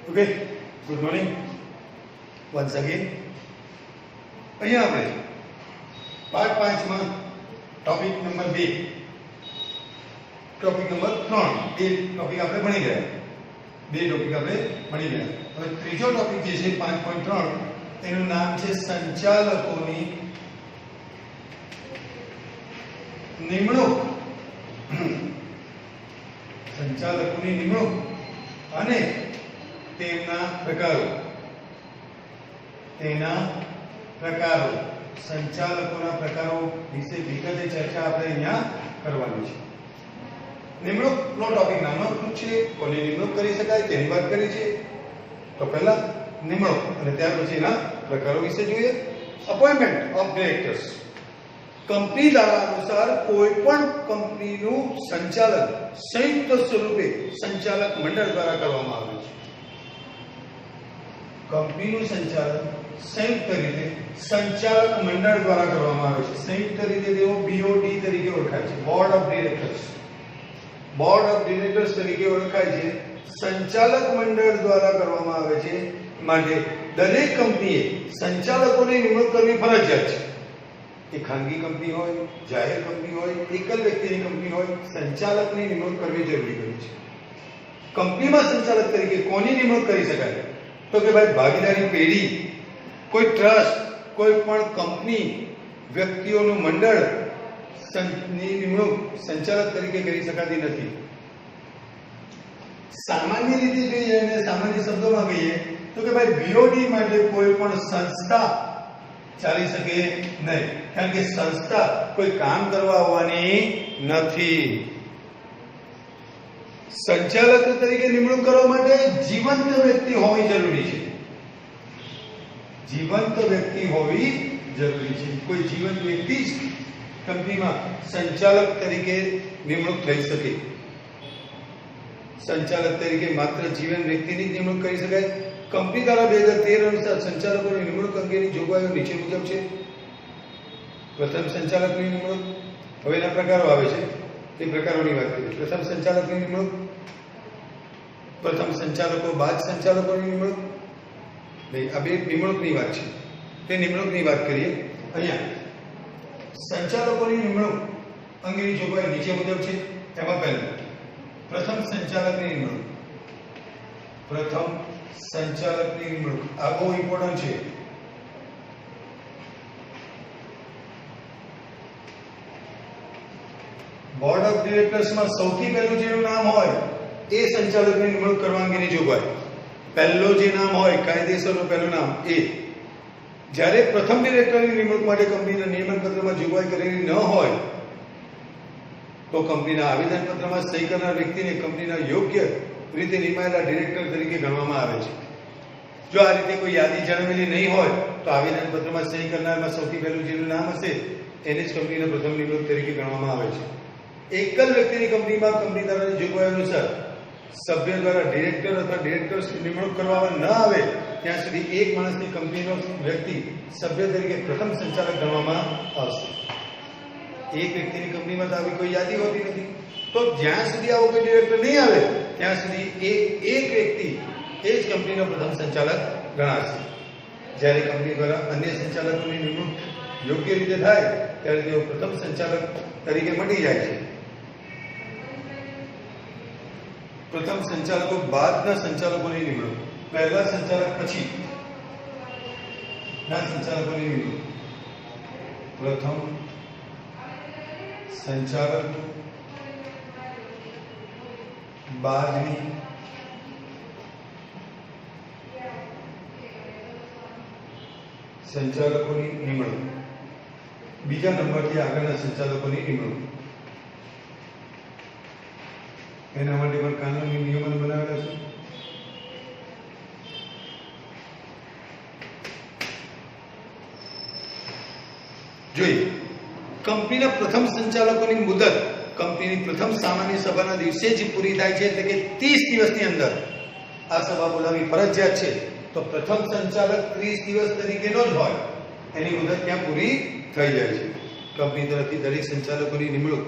Okay, good morning once again. અહીંયા આપણે પાઠ 5 માં ટોપિક નંબર 2 ટોપિક નંબર 3 બે ટોપિક આપણે ભણી ગયા. બે ટોપિક આપણે ભણી ગયા. હવે ત્રીજો ટોપિક જે છે 5.3 એનું નામ છે સંચાલકોની નિમણૂક. સંચાલકોની નિમણૂક અને તેના પ્રકારો. સંચાલકોના પ્રકારો વિશે વિગતે ચર્ચા આપણે અહીંયા કરવાની છે. નિમણૂકનો ટોપિક નાનો છે, કોની નિમણૂક કરી શકાય તેની વાત કરી છે. તો પહેલા નિમણૂક અને ત્યાર પછી એના પ્રકારો વિશે જોઈએ. Appointment of directors. કંપની ધારા અનુસાર કોઈ પણ કંપનીનું સંચાલન સંયુક્ત સ્વરૂપે સંચાલક મંડળ દ્વારા કરવામાં આવે છે. કંપનીનું સંચાલન સંયુક્ત રીતે સંચાલક મંડળ દ્વારા કરવામાં આવે છે. સંયુક્ત રીતે તેઓ BOD તરીકે ઓળખાય છે, board of directors. Board of directors તરીકે ઓળખાય છે. સંચાલક મંડળ દ્વારા કરવામાં આવે છે. માટે દરેક કંપનીએ સંચાલકોની નિમણૂક કરવી ફરજિયાત છે. એ ખાનગી કંપની હોય, જાહેર કંપની હોય, એકલ વ્યક્તિની કંપની હોય, સંચાલકની નિમણૂક કરવી જરૂરી હોય છે. કંપનીમાં સંચાલક તરીકે કોની નિમણૂક કરી શકાય? તો કે ભાઈ ભાગીદારી પેઢી, કોઈ ટ્રસ્ટ, કોઈ પણ કંપની, વ્યક્તિઓનું મંડળ ની નિમણૂક સંચાલક તરીકે કરી શકાતી નથી. સામાન્ય રીતે જોઈએ અને સામાન્ય શબ્દોમાં કહીએ તો કે ભાઈ BOD માટે કોઈ પણ સંસ્થા ચાલી શકે નહીં, કારણ કે સંસ્થા કોઈ કામ કરવા આવવાની નથી. સંચાલક તરીકે નિમણૂક કરવા માટે જીવંત વ્યક્તિ હોવી જરૂરી છે. જીવંત વ્યક્તિ હોવી જરૂરી છે. કોઈ જીવંત વ્યક્તિ જ કંપનીમાં સંચાલક તરીકે નિમણૂક થઈ શકે. સંચાલક તરીકે માત્ર જીવંત વ્યક્તિની જ નિમણૂક કરી શકાય. કંપની દ્વારા 2013 અનુસાર સંચાલકોની નિમણૂક અંગેની જોગવાઈઓ નીચે મુજબ છે. પ્રથમ સંચાલકની નિમણૂક. હવે એના પ્રકારો આવે છે, તે પ્રકારોની વાત કરીએ. પ્રથમ સંચાલકની નિમણૂક, પ્રથમ સંચાલકો બાદ સંચાલકોની નિમણૂક. આ બે નિમણૂકની વાત છે, તે નિમણૂકની વાત કરીએ. અહીંયા સંચાલકોની નિમણૂક અંગેની જોગવાઈ નીચે મુજબ છે. તેમાં પહેલું પ્રથમ સંચાલકની નિમણૂક. પ્રથમ સંચાલકની નિમણૂક આ બહુ ઇમ્પોર્ટન્ટ છે. બોર્ડ ઓફ ડિરેક્ટર્સમાં સૌથી પહેલું જેનું નામ હોય એ સંચાલકની નિમણૂક કરવા અંગેની જોગવાઈ. પહેલો જે નામ હોય, કાયદેસરનું પહેલું નામ એ. જ્યારે પ્રથમ ડિરેક્ટરની નિમણૂક માટે કંપનીના નિયમન પત્રમાં જોગવાઈ કરેલી ન હોય તો કંપનીના આવેદન પત્રમાં સહી કરનાર વ્યક્તિને કંપનીના યોગ્ય રીતે નિમાયેલા ડિરેક્ટર તરીકે ગણવામાં આવે છે. જો આ રીતે કોઈ યાદી જણાવેલી નહીં હોય તો આવેદન પત્રમાં સહી કરનારમાં સૌથી પહેલું જેનું નામ હશે એને જ કંપનીના પ્રથમ નિમણૂક તરીકે ગણવામાં આવે છે. એકલ વ્યક્તિની કંપનીમાં કંપની ધારાની જોગવાઈ અનુસાર સભ્ય દ્વારા ડિરેક્ટર અથવા ડિરેક્ટર્સની નિમણૂક કરવામાં ન આવે ત્યાં સુધી એક માણસની કંપનીનો વ્યક્તિ સભ્ય તરીકે પ્રથમ સંચાલક ગણવામાં આવશે. એક વ્યક્તિની કંપનીમાં તો આવી કોઈ યાદી હોતી નથી, તો જ્યાં સુધી આવો કોઈ ડિરેક્ટર નહીં આવે ત્યાં સુધી એક વ્યક્તિ એ જ કંપનીનો પ્રથમ સંચાલક ગણાશે. જ્યારે કંપની દ્વારા અન્ય સંચાલકોની નિમણૂક યોગ્ય રીતે થાય ત્યારે તેઓ પ્રથમ સંચાલક તરીકે મટી જાય છે. પ્રથમ સંચાલકો બાદના સંચાલકોની નિમણૂક. પહેલા સંચાલક પછી ના સંચાલકોની નિમણૂક. પ્રથમ સંચાલક બાદની સંચાલકોની નિમણૂક. બીજા નંબરથી આગળના સંચાલકોની નિમણૂક. એના માટે પણ કાનૂની નિયમો બનાવેલા છે. જોઈએ કંપનીના પ્રથમ સંચાલકોની મુદત કંપનીની પ્રથમ સામાન્ય સભાના દિવસે જ પૂરી થાય છે, એટલે કે 30 દિવસની અંદર આ સભા બોલાવવી ફરજિયાત છે. તો પ્રથમ સંચાલક 30 દિવસ તરીકેનો જ હોય, એની મુદત ત્યાં પૂરી થઈ જાય છે. કંપની તરફથી દરેક સંચાલકોની નિમણૂક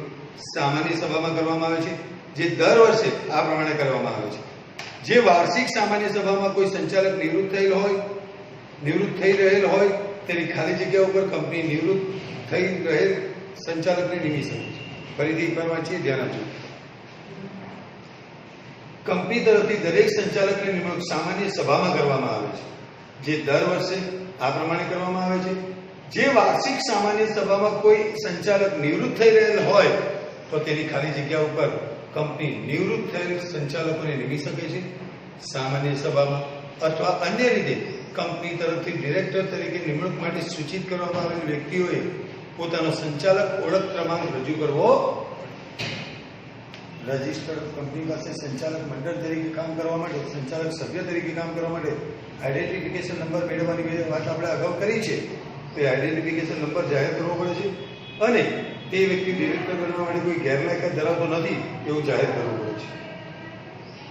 સામાન્ય સભામાં કરવામાં આવે છે, જે દર વર્ષે આ પ્રમાણે કરવામાં આવે છે. જે વાર્ષિક સામાન્ય સભામાં કોઈ સંચાલક નિવૃત્ત થઈ રહેલ હોય તેની ખાલી જગ્યા ઉપર કંપની નિવૃત્ત થઈ રહેલ સંચાલકને નિમી શકે છે. ફરીથી એકવાર વાંચીએ, ધ્યાન આપજો. કંપની તરફથી દરેક સંચાલકની નિમણૂક સામાન્ય સભામાં કરવામાં આવે છે, જે દર વર્ષે આ પ્રમાણે કરવામાં આવે છે. જે વાર્ષિક સામાન્ય સભામાં કોઈ સંચાલક નિવૃત્ત થઈ રહેલ હોય તો તેની ખાલી જગ્યા ઉપર કંપની નિવૃત્ત થયેલ સંચાલકોને નિમી શકે છે. સામાન્ય સભામાં અથવા અન્ય રીતે કંપની તરફથી ડિરેક્ટર તરીકે નિમણૂક માટે સૂચિત કરવામાં આવેલ વ્યક્તિઓએ પોતાનો સંચાલક ઓળખ ક્રમાંક રજૂ કરવો. રજિસ્ટર્ડ કંપની પાસે સંચાલક મંડળ તરીકે કામ કરવા માટે, સંચાલક સભ્ય તરીકે કામ કરવા માટે આઈડેન્ટિફિકેશન નંબર મેળવવાની વાત આપણે અગાઉ કરી છે. તે આઈડેન્ટિફિકેશન નંબર જાહેર કરવો પડે છે અને તે વ્યક્તિ ડિરેક્ટર બનવા માટે કોઈ ગેરલાયકાત ધરાવતો નથી એવું જાહેર કરવું પડે છે.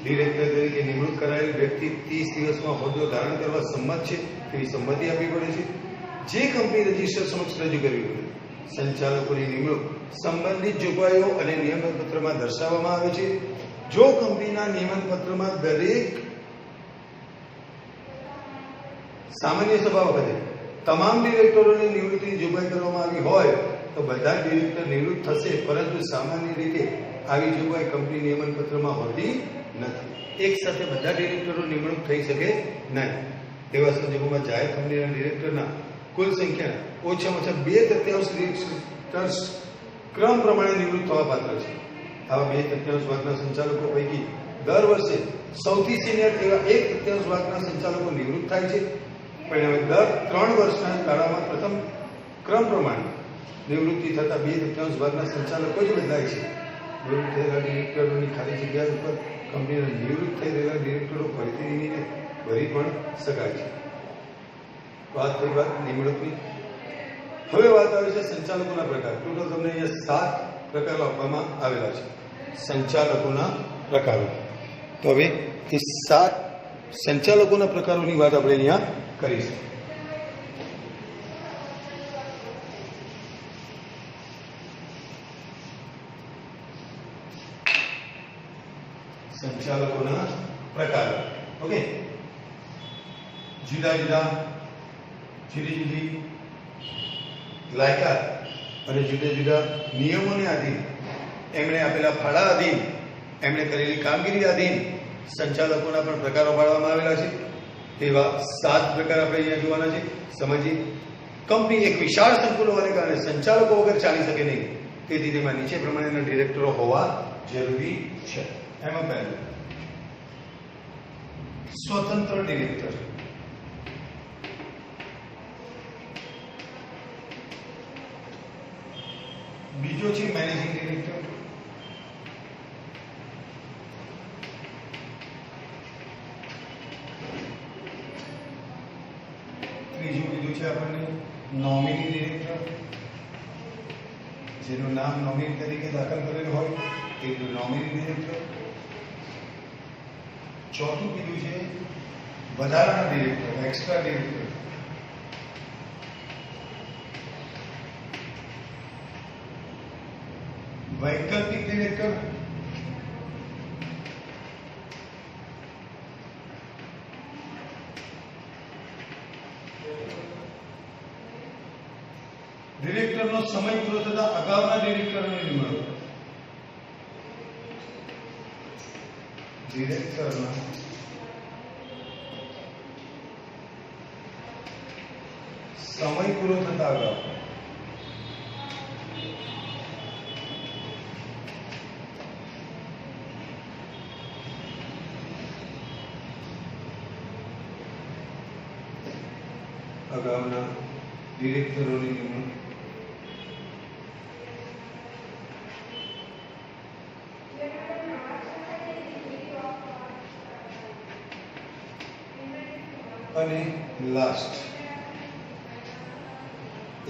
ડિરેક્ટર તરીકે નિમણૂક કરાયેલ વ્યક્તિ 30 દિવસમાં હોદ્દો ધારણ કરવા સંમત છે તેવી સંમતિ આપવી પડે છે, જે કંપની રજિસ્ટર સમક્ષ રજૂ કરવી પડે. સંચાલકોની નિમણૂક સંબંધિત જોગવાઈઓ અને નિયમનપત્રમાં દર્શાવવામાં આવે છે. જો કંપનીના નિયમનપત્રમાં દરેક સામાન્ય સભા વખતે તમામ ડિરેક્ટરોની નિવૃત્તિની જોગવાઈ કરવામાં આવી હોય તો બધા ડિરેક્ટર નિવૃત્ત થશે, પરંતુ સામાન્ય રીતે આવી જોગવાઈ કંપની નિયમનપત્રમાં હોતી નથી. એક સાથે બધા ડિરેક્ટરો નિમણૂક થઈ શકે નહીં. તેવા સંજોગોમાં જાહેર કંપનીના ડિરેક્ટરના કુલ સંખ્યા ઓછામાં ઓછા 2/3 ડિરેક્ટર્સ ક્રમ પ્રમાણે નિવૃત્ત થવા પાત્ર છે. આવા 2/3 ભાગના સંચાલકો પૈકી દર વર્ષે સૌથી સિનિયર એવા 1/3 ભાગના સંચાલકો નિવૃત્ત થાય છે. પરિણામે દર 3 વર્ષના ગાળામાં પ્રથમ ક્રમ પ્રમાણે નિવૃત્તિ થતા 2/3 ભાગના સંચાલકો જ બદલાય છે. નિવૃત્ત થયેલા ડિરેક્ટરોની ખાલી જગ્યા ઉપર કંપનીના નિવૃત્ત થઈ રહેલા ડિરેક્ટરો ફરીથી નિમીને ભરી પણ શકાય છે. વાત થઈ વાત નિમણૂકની. હવે વાત આવે છે સંચાલકોના પ્રકાર. ટોટલ તમને અહીંયા 7 પ્રકારો આપવામાં આવેલા છે સંચાલકોના પ્રકારો. તો હવે એ 7 સંચાલકોના પ્રકારોની વાત આપણે અહીંયા કરીશું. સંચાલકોના પ્રકારો. ઓકે, જુદી જુદી લાયકાત અને જુદા જુદા નિયમોને આધીન, એમણે આપેલા ફાળા આધીન, એમણે કરેલી કામગીરી આધીન સંચાલકોના પણ પ્રકારો પાડવામાં આવેલા છે. એવા 7 પ્રકાર આપણે અહીંયા જોવાના છે. સમજીએ. કંપની એક વિશાળ સંકુલ હોવાને કારણે સંચાલકો વગર ચાલી શકે નહીં, તેથી તેમાં નીચે પ્રમાણેના ડિરેક્ટરો હોવા જરૂરી છે. એમાં પહેલું સ્વતંત્ર ડિરેક્ટર. બીજો છે મેનેજિંગ ડિરેક્ટર. ત્રીજું કીધું છે આપણને નોમિની ડિરેક્ટર, જેનું નામ નોમિની તરીકે દાખલ કરેલું હોય તે નોમિની ડિરેક્ટર. ચોથું કીધું છે વધારાના ડિરેક્ટર, એક્સ્ટ્રા ડિરેક્ટર. વૈકલ્પિક ડિરેક્ટર. ડિરેક્ટરનો સમય પૂરો થતા અગાઉના ડિરેક્ટરોની નિમણૂક. ડિરેક્ટરના સમય પૂરો થતા અગાઉ અગાઉના ડિરેક્ટરોની નિમણૂક. અને લાસ્ટ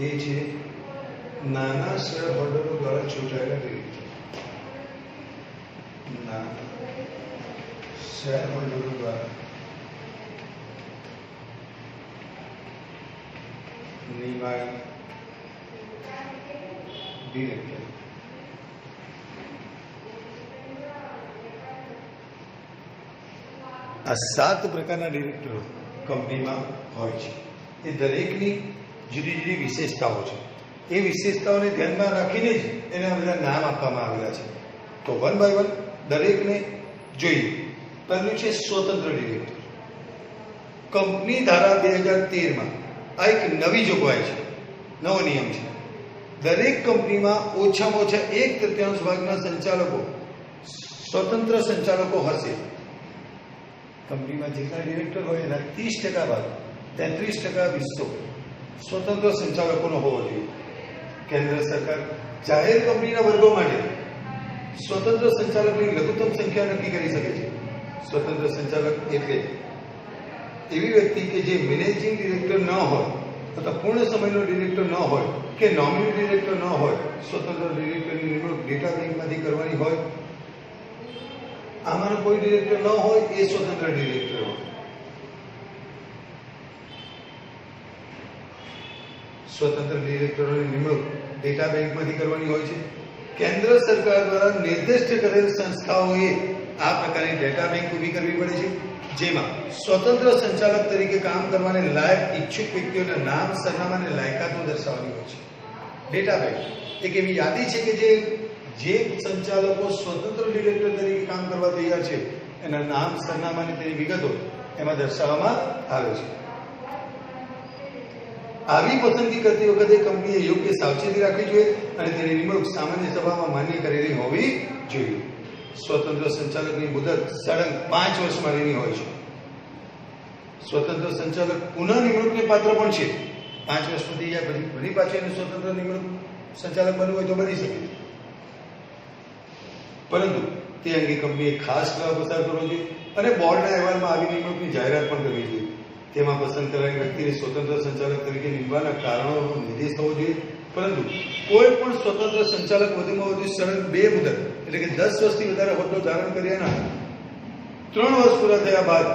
એ છે નાના શેર હોલ્ડરો દ્વારા ચૂંટાયેલા ડિરેક્ટર. નાના શેર હોલ્ડરો દ્વારા નિમાય ડિરેક્ટર. આ 7 પ્રકારના ડિરેક્ટરો કંપનીમાં હોય છે. એ દરેકની જુદી જુદી વિશેષતાઓ છે. એ વિશેષતાઓને ધ્યાનમાં રાખીને જ એને આ બધા નામ આપવામાં આવેલા છે. તો વન બાય વન દરેકને જોઈએ. પહેલું છે સ્વતંત્ર ડિરેક્ટર. કંપની ધારા 2013માં આ એક નવી જોગવાઈ છે, નવો નિયમ છે. દરેક કંપનીમાં ઓછામાં ઓછા 1/3 ભાગના સંચાલકો સ્વતંત્ર સંચાલકો હશે. કંપનીમાં જેટલા ડિરેક્ટર હોય એના 30% ભાગ, 33% હિસ્સો સ્વતંત્ર સંચાલકોનો હોવો જોઈએ. કેન્દ્ર સરકાર જાહેર કંપનીના વર્ગો માટે સ્વતંત્ર સંચાલકની લઘુત્તમ સંખ્યા નક્કી કરી શકે છે. સ્વતંત્ર સંચાલક એટલે એવી વ્યક્તિ કે જે મેનેજિંગ ડિરેક્ટર ન હોય અથવા પૂર્ણ સમયનો ડિરેક્ટર ન હોય કે નોમિનલ ડિરેક્ટર ન હોય. સ્વતંત્ર ડિરેક્ટરની નિમણૂક ડેટા બેંકમાંથી કરવાની હોય. આમાંનો કોઈ ડિરેક્ટર ન હોય એ સ્વતંત્ર ડિરેક્ટર હોય. સ્વતંત્ર ડિરેક્ટરોની નિમણૂક ડેટા બેંકમાંથી કરવાની હોય છે. કેન્દ્ર સરકાર દ્વારા નિર્દિષ્ટ કરેલ સંસ્થાઓએ આ પ્રકારની ડેટા બેંક ઊભી કરવી પડે છે, જેમાં સ્વતંત્ર સંચાલક તરીકે કામ કરવાને લાયક ઈચ્છુક વ્યક્તિઓના નામ, સરનામા અને લાયકાતો દર્શાવવાની હોય છે. ડેટા બેંક એક એવી યાદી છે કે જે સંચાલકો સ્વતંત્ર ડિરેક્ટર તરીકે કામ કરવા તૈયાર છે એના નામ, સરનામા અને તેની વિગતો એમાં દર્શાવવામાં આવે છે. આવી પસંદગી કરતી વખતે કંપનીએ યોગ્ય સાવચેતી રાખવી જોઈએ અને તેની નિમણૂક સામાન્ય સભામાં માન્ય કરેલી હોવી જોઈએ. સ્વતંત્ર સંચાલકની મુદત સળંગ 5 વર્ષ માટેની હોય છે. સ્વતંત્ર સંચાલક પુનઃ નિમણૂકને પાત્ર પણ છે. 5 વર્ષ પછી જાય પછી ફરી પાછું એને સ્વતંત્ર નિમણૂક સંચાલક બનવું હોય તો બની શકે, પરંતુ તે અંગે કંપનીએ ખાસ ઠરાવ પસાર કરવો જોઈએ અને બોર્ડના અહેવાલમાં આવી નિમણૂકની જાહેરાત પણ કરવી જોઈએ. તેમાં પસંદ કરાયેલી વ્યક્તિને સ્વતંત્ર સંચાલક તરીકે નિમવાના કારણોનો નિર્દેશ થવો જોઈએ, પરંતુ કોઈ પણ સ્વતંત્ર સંચાલક વધુમાં વધુ સળંગ 2 મુદત એટલે કે 10 વર્ષથી વધારે હોદ્દો ધારણ કર્યાના 3 વર્ષ પૂરા થયા બાદ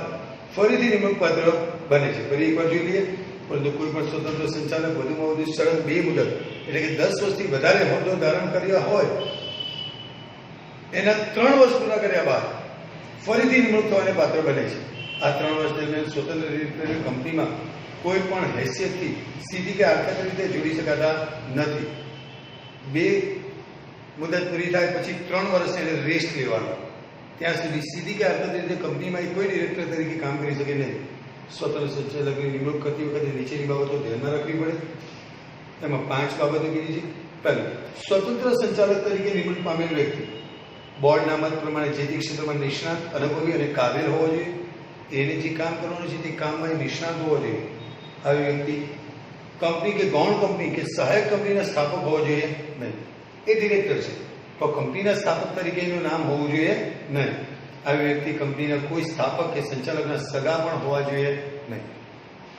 ફરીથી નિમણૂક પાત્ર બને છે. ફરી એકવાર જોઈ લઈએ. પરંતુ કોઈ પણ સ્વતંત્ર સંચાલક વધુમાં વધુ સળંગ 2 મુદત એટલે કે 10 વર્ષથી વધારે હોદ્દો ધારણ કર્યા હોય એના 3 વર્ષ પૂરા કર્યા બાદ ફરીથી નિમણૂક થવાને પાત્ર બને છે. આ 3 વર્ષ દરમિયાન સ્વતંત્ર ડિરેક્ટરને કંપનીમાં કોઈ પણ હેસિયતથી સીધી કે આર્થિક રીતે જોડી શકાતા નથી. 2 મુદત પૂરી થાય પછી 3 વર્ષ એને રેસ્ટ લેવાનો. ત્યાં સુધી સીધી કે આર્થિક રીતે કંપનીમાં કોઈ ડિરેક્ટર તરીકે કામ કરી શકે નહીં. સ્વતંત્ર સંચાલકની નિમણૂક કરતી વખતે નીચેની બાબતો ધ્યાનમાં રાખવી પડે. એમાં 5 બાબતો કીધી છે. પહેલું, સ્વતંત્ર સંચાલક તરીકે નિમણૂક પામેલ વ્યક્તિ બોર્ડના મત પ્રમાણે જે તે ક્ષેત્રમાં નિષ્ણાત, અનુભવી અને કાબેલ હોવો જોઈએ. એને જે કામ કરવાનું છે તે કામમાં નિષ્ણાત હોવો જોઈએ. આવી વ્યક્તિ કંપની કે ગૌણ કંપની કે સહાયક કંપનીના સ્થાપક હોવો જોઈએ નહીં. એ ડિરેક્ટર છે તો કંપનીના સ્થાપક તરીકે એનું નામ હોવું જોઈએ નહીં. આવી વ્યક્તિ કંપનીના કોઈ સ્થાપક કે સંચાલકના સગા પણ હોવા જોઈએ નહીં.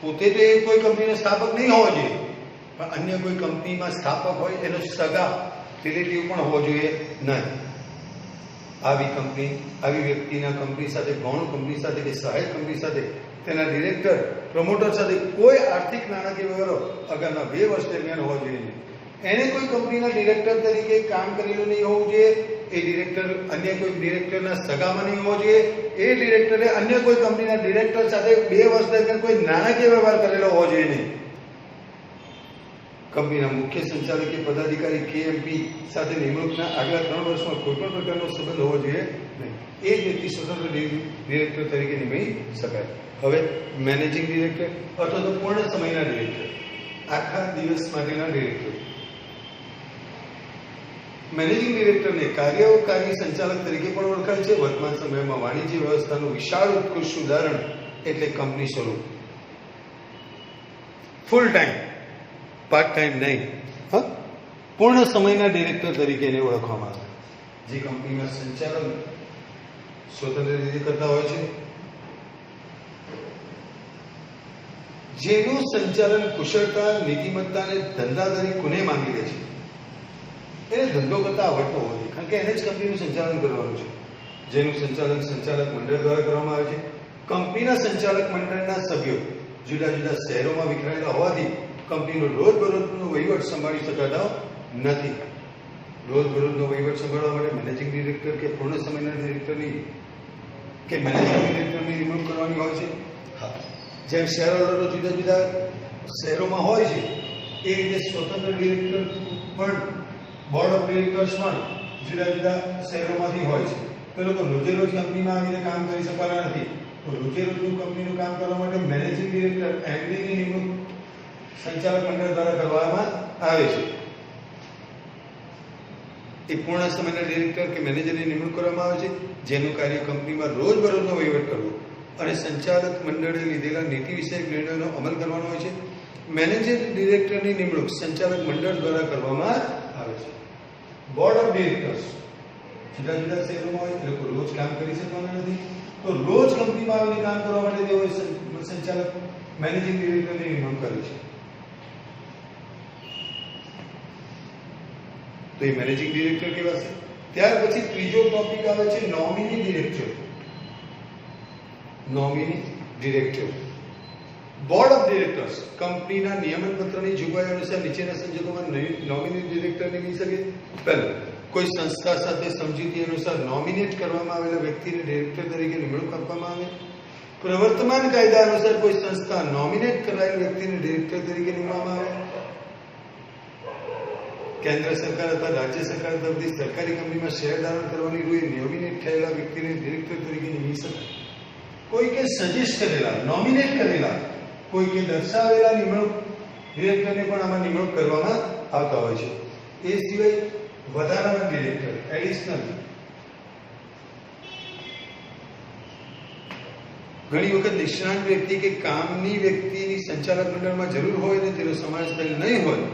પોતે તો એ કોઈ કંપનીનો સ્થાપક નહીં હોવો જોઈએ, પણ અન્ય કોઈ કંપનીમાં સ્થાપક હોય એનો સગા રિલેટિવ પણ હોવો જોઈએ નહીં. આવી વ્યક્તિના કંપની સાથે, ગૌણ કંપની સાથે કે સહાયક કંપની સાથે, તેના ડિરેક્ટર, પ્રમોટર સાથે કોઈ આર્થિક નાણાકીય વ્યવહારો અગાઉના 2 વર્ષ દરમિયાન હોવા જોઈએ નહીં. એને કોઈ કંપનીના ડિરેક્ટર તરીકે કામ કરેલું નહીં હોવું જોઈએ. એ ડિરેક્ટર અન્ય કોઈ ડિરેક્ટરના સગામાં નહીં હોવો જોઈએ. એ ડિરેક્ટરે અન્ય કોઈ કંપનીના ડિરેક્ટર સાથે 2 વર્ષ દરમિયાન કોઈ નાણાકીય વ્યવહાર કરેલો હોવો જોઈએ નહીં. કંપનીના મુખ્ય સંચાલકીય પદાધિકારી KMP સાથે નિમણૂકના આગલા 3 વર્ષમાં કોઈ પણ પ્રકારનો સંબંધ હોવો જોઈએ નહીં. એ જ વ્યક્તિ સ્વતંત્ર ડિરેક્ટર તરીકે નિમાઈ શકાય. હવે મેનેજિંગ ડિરેક્ટર અથવા તો પૂર્ણ સમયના ડિરેક્ટર, આખા દિવસ માટેના ડિરેક્ટર. મેનેજિંગ ડિરેક્ટરને કાર્યકારી સંચાલક તરીકે પણ ઓળખાય છે. વર્તમાન સમયમાં વાણિજ્ય વ્યવસ્થાનું વિશાળ ઉત્કૃષ્ટ ઉદાહરણ એટલે કંપની સ્વરૂપ. ફૂલ ટાઈમ, પાર્ટ ટાઈમ નહીં, પૂર્ણ સમયના ડિરેક્ટર તરીકે એને ઓળખવામાં આવે. જે કંપનીમાં સંચાલન સ્વતંત્ર રીતે કરતા હોય છે, જેનું સંચાલન કુશળતા, નીતિમત્તા અને ધંધાદારી કોને માંગી લે છે, એને ધંધો કરતા આવડતો હોવો જોઈએ, કારણ કે એને જ કંપનીનું સંચાલન કરવાનું છે. જેનું સંચાલન સંચાલક મંડળ દ્વારા કરવામાં આવે છે. કંપનીના સંચાલક મંડળના સભ્યો જુદા જુદા શહેરોમાં વિખરાયેલા હોવાથી કંપનીનો રોજબરોજનો વહીવટ સંભાળી શકાતા નથી. રોજબરોજનો વહીવટ સંભાળવા માટે મેનેજિંગ ડિરેક્ટર કે પૂર્ણ સમયના ડિરેક્ટરની કે મેનેજિંગ ડિરેક્ટરની નિમણૂક કરવાની હોય છે? હા. જેમ શેર હોલ્ડરો જુદા જુદા શહેરોમાં હોય છે એ રીતે સ્વતંત્ર ડિરેક્ટર પણ બોર્ડ ઓફ ડિરેક્ટર્સ પણ જુદા જુદા શહેરોમાંથી હોય છે. તો એ લોકો રોજે રોજ કંપનીમાં આવીને કામ કરી શકવાના નથી. તો રોજે રોજનું કંપનીનું કામ કરવા માટે મેનેજિંગ ડિરેક્ટર એમડીની નિમણૂક સંચાલક મંડળ દ્વારા કરવામાં આવે છે. એ પૂર્ણ સમયના ડિરેક્ટર કે મેનેજરની નિમણૂક કરવામાં આવે છે, જેનું કાર્ય કંપનીમાં રોજબરોજનો વહીવટ કરવો અને સંચાલક મંડળે લીધેલા નીતિ વિષયક નિર્ણયોનો અમલ કરવાનો હોય છે. મેનેજર ડિરેક્ટરની નિમણૂક સંચાલક મંડળ દ્વારા કરવામાં આવે છે. બોર્ડ ઓફ ડિરેક્ટર્સ જુદા જુદા શહેરોમાં હોય, એ લોકો રોજ કામ કરી શકવાના નથી. તો રોજ કંપનીમાં આવીને કામ કરવા માટે તેઓએ સંચાલક મેનેજિંગ ડિરેક્ટરની નિમણૂક કરી છે. તો એ મેનેજિંગ ડિરેક્ટર કહેવાશે. ત્યાર પછી ત્રીજો ટોપિક આવે છે nominee director. Nominee director board of directors કંપનીના નિયમન પત્રની જોગવાઈ અનુસાર નીચેના સંજોગોમાં નોમિની ડિરેક્ટર નિમી શકે. પહેલું, કોઈ સંસ્થા સાથે સમજૂતી અનુસાર નોમિનેટ કરવામાં આવેલા વ્યક્તિને ડિરેક્ટર તરીકે નિમણૂક આપવામાં આવે. પ્રવર્તમાન કાયદા અનુસાર કોઈ સંસ્થા નોમિનેટ કરાયેલ વ્યક્તિને ડિરેક્ટર તરીકે નિમવામાં આવે. કેન્દ્ર સરકાર અથવા રાજ્ય સરકાર તરફથી સરકારી કંપનીમાં શેર ધારણ કરવાની રૂએ નોમિનેટ થયેલા વ્યક્તિને ડિરેક્ટર તરીકે નિમી શકાય. કોઈ કે સજેસ્ટ કરેલા, નોમિનેટ કરેલા, કોઈ કે દર્શાવેલા નિમણૂક ડિરેક્ટરને પણ આમાં નિમણૂક કરવામાં આવતા હોય છે. એ સિવાય વધારાના ડિરેક્ટર, એડિશનલ, ઘણી વખત નિષ્ણાત વ્યક્તિ કે કામની વ્યક્તિની સંચાલક મંડળમાં જરૂર હોય ને તેનો સમાવેશ થયેલ નહીં હોય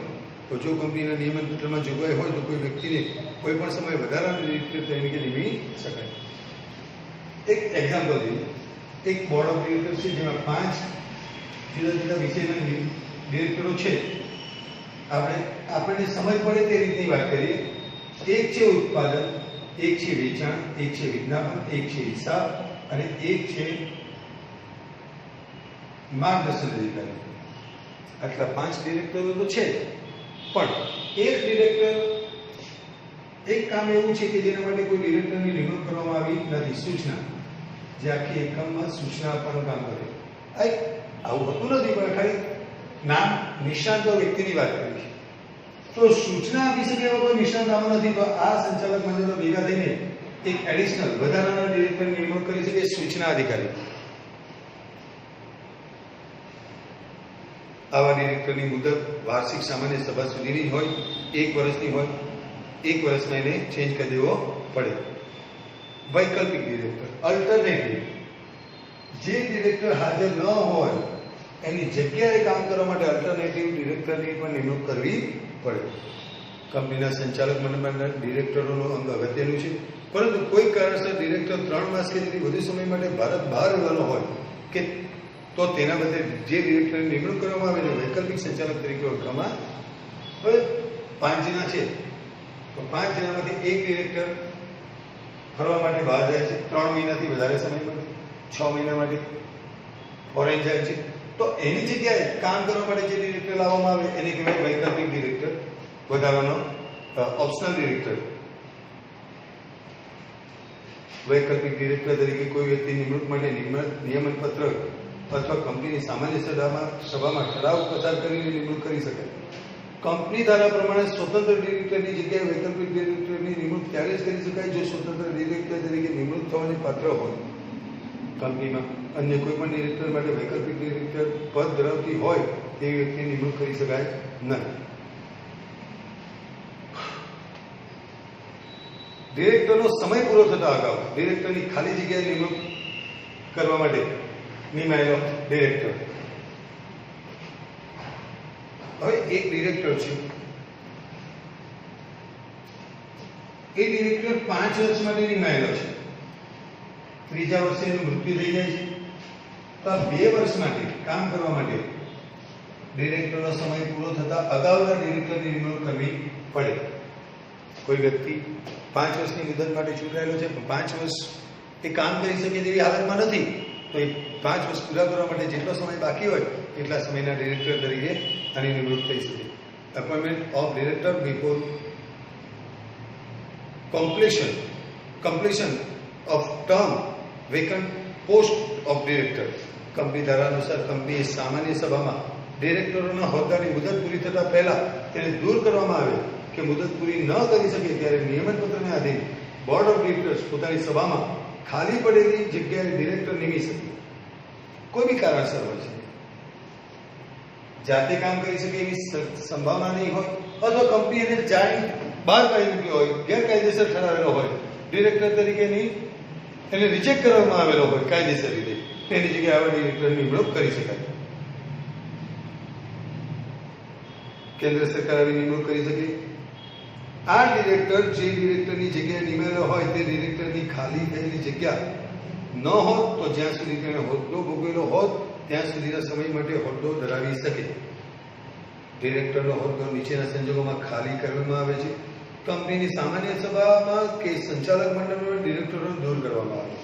તો જો કંપનીના નિયમન પત્રમાં જોગવાઈ હોય તો કોઈ વ્યક્તિને કોઈ પણ સમયે વધારાના ડિરેક્ટર તરીકે નિમી શકાય. એક એક્ઝામ્પલ જોઈએ. એક બોર્ડ ઓફ ડિરેક્ટર છે જેમાં 5 જુદા જુદા વિષયના ડિરેક્ટરો છે. આપણને સમજ પડે તે રીતની વાત કરીએ. એક છે ઉત્પાદન, એક છે વેચાણ, એક છે વિજ્ઞાપન, એક છે હિસાબ અને એક છે માર્ગદર્શન અધિકારી. આટલા 5 ડિરેક્ટરો તો છે, પણ એક ડિરેક્ટર, એક કામ એવું છે કે જેના માટે કોઈ ડિરેક્ટરની નિમણૂક કરવામાં આવી નથી. સૂચના, જે આખી એકમમાં સૂચના આપવાનું કામ કરે. આવું હોતું નથી, પણ ખાલી નામ નિષ્ણાંત વ્યક્તિની વાત કરી છે. તો સૂચના આપી શકે એવા કોઈ નિષ્ણાંત આવો નથી. તો આ સંચાલક મંડળો ભેગા થઈને એક એડિશનલ વધારાના ડિરેક્ટરની નિમણૂક કરી શકે, સૂચના અધિકારી. આવા ડિરેક્ટરની મુદત વાર્ષિક સામાન્ય સભા સુધીની જ હોય, 1 વર્ષની હોય. 1 વર્ષમાં એને ચેન્જ કરી દેવો પડે. વૈકલ્પિક ડિરેક્ટર, અલ્ટરનેટિવ, જે ડિરેક્ટર હાજર ન હોય એની જગ્યાએ કામ કરવા માટે અલ્ટરનેટિવ ડિરેક્ટરની પણ નિમણૂક કરવી પડે. કંપનીના સંચાલક મંડળના ડિરેક્ટરોનું અંગ અગત્યનું છે, પરંતુ કોઈ કારણસર ડિરેક્ટર 3 માસ કે તેથી વધુ સમય માટે ભારત બહાર રહેવાનો હોય કે તો તેના બદલે જે ડિરેક્ટરની નિમણૂક કરવામાં આવે છે વૈકલ્પિક સંચાલક તરીકે ઓળખવામાં. હવે 5 જણા છે તો 5 જણામાંથી એક ડિરેક્ટર ફરવા માટે બહાર જાય છે 3 મહિનાથી વધારે સમય માટે, 6 મહિના માટે ફોરેન જાય છે. તો એની જગ્યાએ કામ કરવા માટે જે ડિરેક્ટર લાવવામાં આવે એને કહેવાય વૈકલ્પિક ડિરેક્ટર, વધારાનો ઓપ્શનલ ડિરેક્ટર. વૈકલ્પિક ડિરેક્ટર તરીકે કોઈ વ્યક્તિ નિમણૂક માટે નિયમન પત્ર અથવા કંપનીની સામાન્ય સભામાં ઠરાવ પસાર કરીને નિમણૂક કરી શકાય. કંપની ધારા પ્રમાણે સ્વતંત્ર ડિરેક્ટરની જગ્યાએ વૈકલ્પિક ડિરેક્ટરની નિમણૂક ત્યારે જ કરી શકાય જો સ્વતંત્ર ડિરેક્ટર તરીકે નિમણૂક થવાની પાત્ર હોય. કંપનીમાં અન્ય કોઈ પણ ડિરેક્ટર માટે વૈકલ્પિક ડિરેક્ટર પદ ધરાવતી હોય તેવી વ્યક્તિની નિમણૂક કરી શકાય નહીં. ડિરેક્ટરનો સમય પૂરો થતા અગાઉ ડિરેક્ટરની ખાલી જગ્યાએ નિમણૂક કરવા માટે નિમાયેલો ડિરેક્ટર. હવે એક ડિરેક્ટર છે, એ ડિરેક્ટર 5 વર્ષ માટે નિમાયેલો છે. 3જા વર્ષે એનું મૃત્યુ થઈ જાય છે તો આ 2 વર્ષ માટે કામ કરવા માટે ડિરેક્ટરનો સમય પૂરો થતા અગાઉના ડિરેક્ટરની નિમણૂક કરવી પડે. કોઈ વ્યક્તિ 5 વર્ષની મુદત માટે ચૂંટાયેલો છે પણ 5 વર્ષ એ કામ કરી શકે તેવી હાલતમાં નથી તો એ 5 વર્ષ પૂરા કરવા માટે જેટલો સમય બાકી હોય એટલા સમયના ડિરેક્ટર તરીકે આની નિમણૂક થઈ શકે. Appointment of director before completion of term vacant post of director. Company ધારા અનુસાર કંપની સામાન્ય સભામાં ડિરેક્ટરોના હોદ્દાની મુદત પૂરી થતા પહેલા તેને દૂર કરવામાં આવે કે મુદત પૂરી ન કરી શકે ત્યારે નિયમન પત્રને આધીન બોર્ડ ઓફ ડિરેક્ટર્સ પોતાની સભામાં ખાલી પડેલી જગ્યાએ ડિરેક્ટર નિમી શકે. કોઈ બી કારણસર હોય છે, જાતે કામ કરી શકે એવી સંભાવના નહીં હોય, અથવા કંપની એને જાણી બહાર કાઢી મૂક્યો હોય, ગેરકાયદેસર ઠરાવેલો હોય, ડિરેક્ટર તરીકે નહીં એને રિજેક્ટ કરવામાં આવેલો હોય કાયદેસર રીતે, તેની જગ્યાએ આવા ડિરેક્ટર નિમણૂક કરી શકાય. કેન્દ્ર સરકાર આવી નિમણૂક કરી શકે. આ ડિરેક્ટર જે ડિરેક્ટરની જગ્યાએ નિમેલો હોય તે ડિરેક્ટરની ખાલી થયેલી જગ્યા ન હોત તો જ્યાં સુધી તેણે હોદ્દો ભોગવેલો હોત ત્યાં સુધીના સમય માટે હોદ્દો ધરાવી શકે. ડિરેક્ટરનો હોદ્દો નીચેના સંજોગોમાં ખાલી કરવામાં આવે છે. કંપનીની સામાન્ય સભામાં કે સંચાલક મંડળમાં ડિરેક્ટરો દૂર કરવામાં આવે.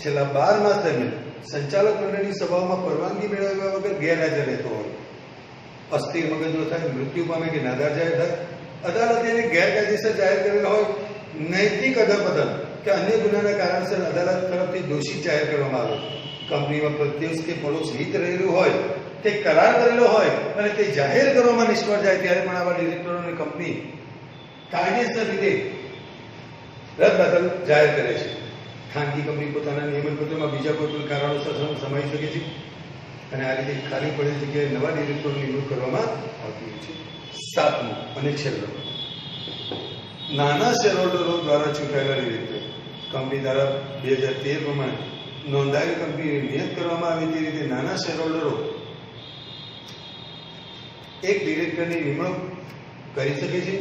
છેલ્લા 12 માસ દરમિયાન સંચાલક મંડળની સભાઓમાં પરવાનગી મેળવ્યા વગર ગેરહાજર રહેતો હોય, અસ્થિર મગજનો થાય, મૃત્યુ પામે કે નાદાર જાહેર થાય, અદાલતે એને ગેરકાયદેસર જાહેર કરેલા હોય, નૈતિક અધપતન કે અન્ય ગુનાના કારણસર અદાલત તરફથી દોષિત જાહેર કરવામાં આવે, કંપનીમાં પ્રત્યક્ષ કે પરોક્ષ હિત રહેલું હોય, તે કરાર કરેલો હોય અને તે જાહેર કરવામાં નિષ્ફળ જાય ત્યારે પણ આવા ડિરેક્ટરોને કંપની કાયદેસર રીતે રદબાતલ જાહેર કરે છે. ખાનગી કંપની પોતાના નિયમન પત્રમાં બીજા કોઈ પણ કારણોસર સમાઈ શકે છે અને આ રીતે ખાલી પડેલ જગ્યાએ નવા ડિરેક્ટરોની નિમણૂક કરવામાં આવતી હોય છે. 7મું અને છેલ્લું, નાના શેરહોલ્ડરો દ્વારા ચૂંટાયેલા ડિરેક્ટર. કંપની દ્વારા 2013 પ્રમાણે નોંધાયેલ કંપનીને નિયત કરવામાં આવે તે રીતે નાના શેરહોલ્ડરો એક ડિરેક્ટરની નિમણૂક કરી શકે છે.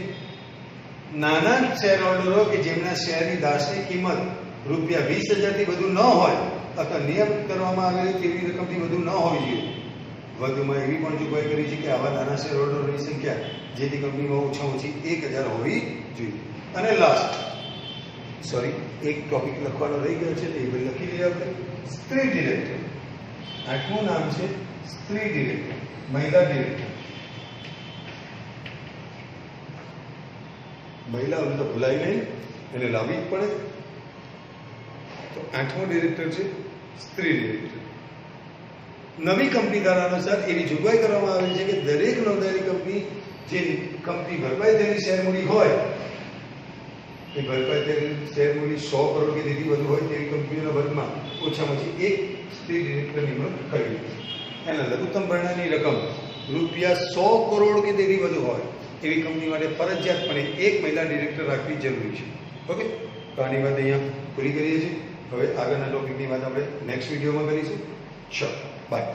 નાના શેરહોલ્ડરો કે જેમના શેરની દાર્શનિક કિંમત ₹20,000 થી વધુ ન હોય અથવા નિયમ કરવામાં આવેલી તેવી રકમથી વધુ ન હોવી જોઈએ. વધુમાં એવી પણ જોગવાઈ કરી છે કે આવા નાના શેરહોલ્ડરોની સંખ્યા જેથી કંપનીમાં ઓછામાં ઓછી 1,000 હોવી જોઈએ. અને લાસ્ટ એક ટોપિક લખવાનો રહી ગયો છે, એ ભાઈ લખી લઈએ આપણે. સ્ત્રી ડિરેક્ટર. 8મું નામ છે સ્ત્રી ડિરેક્ટર, મહિલા ડિરેક્ટર. મહિલાઓને તો ભૂલાય નહીં, એને લાવવી જ પડે. તો 8મો ડિરેક્ટર છે સ્ત્રી ડિરેક્ટર. નવી કંપની ધારા અનુસાર એવી જોગવાઈ કરવામાં આવી છે કે દરેક નોંધાયેલી કંપની જે કંપની ભરપાઈ થયેલી શેર મૂડી હોય, એ ભરપાઈ થયેલી શેર મૂડી 100 કરોડ કે તેથી વધુ હોય તેવી કંપનીઓના વર્ગમાં ઓછામાં ઓછી એક સ્ત્રી ડિરેક્ટર નિમણૂક કરવી. એના લઘુત્તમ ભરણાની રકમ ₹100 કરોડ કે તેથી વધુ હોય એવી કંપની માટે ફરજિયાતપણે એક મહિલા ડિરેક્ટર રાખવી જરૂરી છે. ઓકે, તો આની વાત અહીંયા પૂરી કરીએ છીએ. હવે આગળના ટોપિકની વાત આપણે નેક્સ્ટ વિડીયોમાં કરીશું. ચલો, બાય.